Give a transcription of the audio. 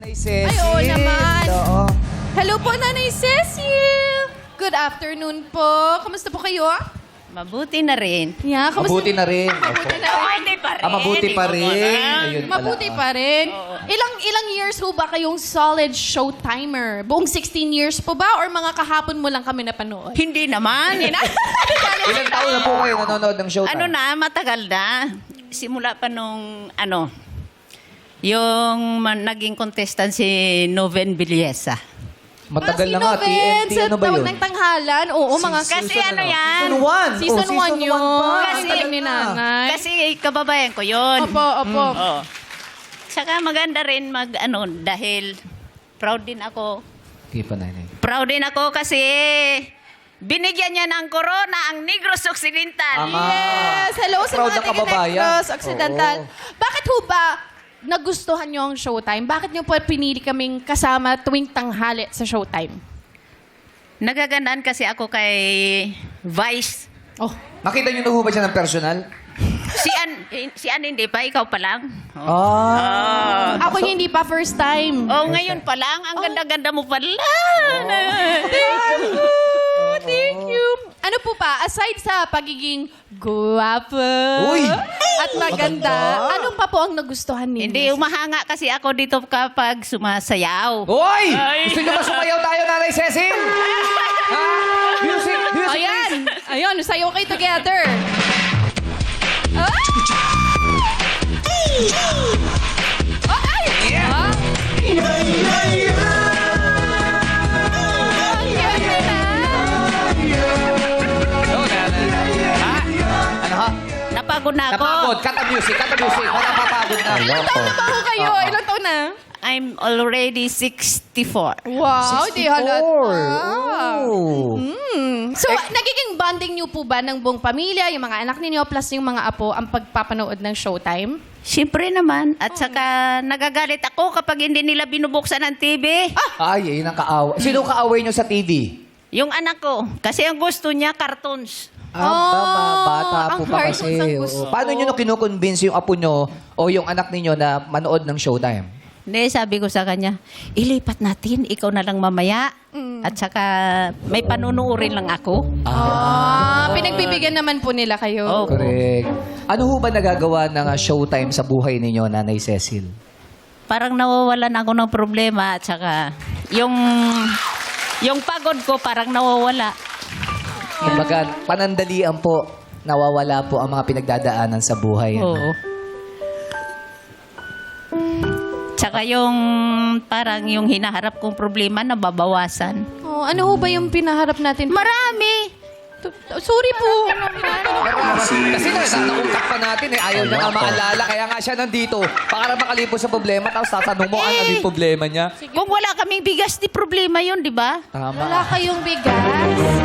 Nanay Cecil. Ay, oo naman. Oo. Hello po, Nanay Cecil. Good afternoon po. Kamusta po kayo? Mabuti na rin. Yeah, kamusta? Mabuti na rin. Mabuti na rin. Mabuti pa rin. Mabuti pa rin. Ayun pala. Mabuti pa rin. Ilang years ho ba kayong solid showtimer? Buong 16 years po ba? Or mga kahapon mo lang kami napanood? Hindi naman. Ilang taon na po kayo nanonood ng Showtime? Ano na, matagal na. Simula pa nung, yung naging contestant si Noven Villesa. Matagal na Sino, nga. Ben? TNT, Sa ano ba tawag yun? ng tanghalan? Oo, mga... Kasi ano yan? Season 1. Season 1 yun. Kasi- Kasi ni nanay. Kasi kababayan ko yun. Opo, opo. Oo. Saka maganda rin dahil proud din ako. Okay pa, nanay. Proud din ako kasi binigyan niya ng corona ang Negros Occidental. Tama. Yes! Hello sa Proud mga na kababayan. taga-Negros Occidental. Oo. Bakit ho ba nagustuhan niyo ang Showtime? Bakit niyo po pinili kaming kasama tuwing tanghali sa Showtime? Nagagandaan kasi ako kay Vice. Oh, Nakita niyo na ho ba siya ng personal? Si Ann hindi pa, ikaw pa lang. ako hindi pa first time. Oh, ngayon pa lang, ang ganda-ganda mo pala. Thank you. Ano po pa, aside sa pagiging guwapo Uy! at maganda, anong pa po ang nagustuhan ninyo? Hindi, umahanga kasi ako dito kapag sumasayaw. Hoy! Gusto niyo ba sumayaw tayo, Nanay Cecil? Ha? Music, music, Ayan! Ayun, sayo kayo together. Ah! Oh, ay! Yeah. Ah? Ang cute na. No, nanay. Ha? Ano ha? Napagod na ako. Napagod. Kata music, kata music. Napapagod na. Ilang taon na ba ho kayo? Ilang taon na? I'm already 64. Wow, di halata. Oh. So, nagiging bonding niyo po ba ng buong pamilya, yung mga anak ninyo, plus yung mga apo, ang pagpapanood ng Showtime? Siyempre naman. At saka nagagalit ako kapag hindi nila binubuksan ang TV. Ay, yun ang kaaway. Sino kaaway niyo sa TV? Yung anak ko. Kasi ang gusto niya, cartoons. Bata ang po pa cartoons kasi. ang gusto. Oo. Paano niyo kinukonvince yung apo niyo o yung anak ninyo na manood ng Showtime? Hindi, sabi ko sa kanya, ilipat natin, ikaw na lang mamaya. At saka may panunuorin lang ako. Pinagbibigyan naman po nila kayo. Oh. Correct. Ano ho ba nagagawa ng Showtime sa buhay ninyo, Nanay Cecil? Parang nawawalan ako ng problema at saka yung pagod ko parang nawawala. Kumbaga, panandalian po, nawawala po ang mga pinagdadaanan sa buhay. ano? Oo. Tsaka yung parang yung hinaharap kong problema nababawasan. Oh, ano ho ba yung pinaharap natin? Marami! Sorry po. Kasi naungkat pa natin eh. Ayaw niya nga maalala. Kaya nga siya nandito. Para makalipos sa problema. Tapos tatanong mo ano yung problema niya. Kung wala kaming bigas, di problema yun, di ba? Tama. Wala kayong bigas.